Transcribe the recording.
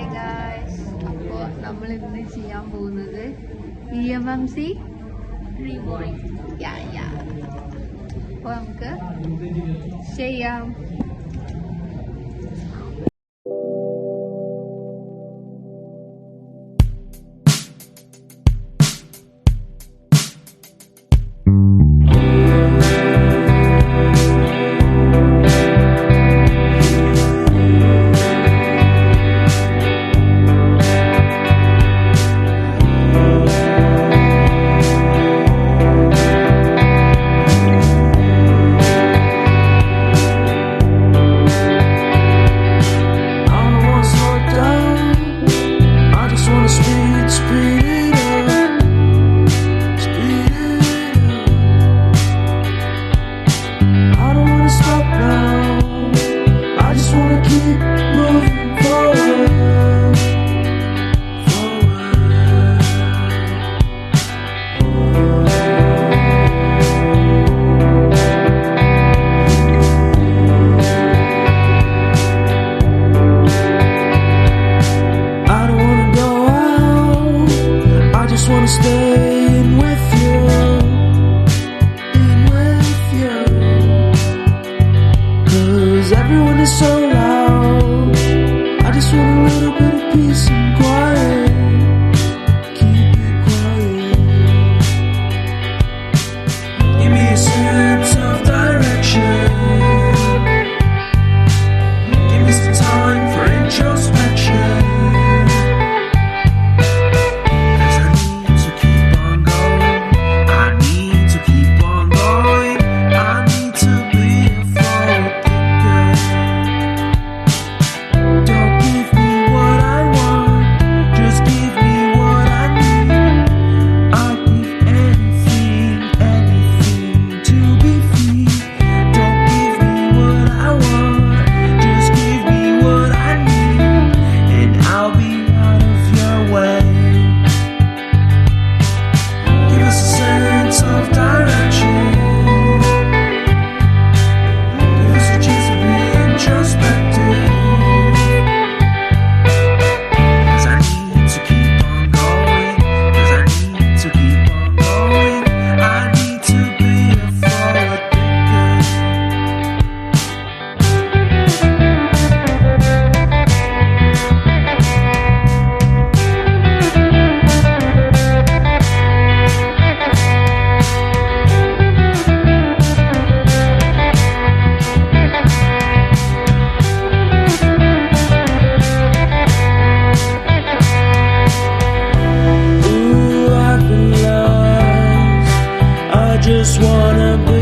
Hi guys, അപ്പോൾ നമ്മൾ ഇന്ന് ചെയ്യാൻ പോകുന്നത് EMMC റീബോർഡിങ്. അപ്പോൾ നമുക്ക് ചെയ്യാം. Everyone is so loud. I just want a little bit of peace and quiet. Keep it quiet. Give me a sense of direction. Give me some time for introspection. 'Cause I need to keep on going. I need to keep on going. I need to be a forward thinker. Don't give me what I want, just give me what I need. I'll give anything, anything to be free. Don't give me what I want, just give me what I need, and I'll be out of your way. Give us a sense of direction. Give us a chance to be introspective. 'Cause I need to keep on going. 'Cause I need to keep on going. I need to be a forward thinker. Ooh, I've been lost. I just wanna be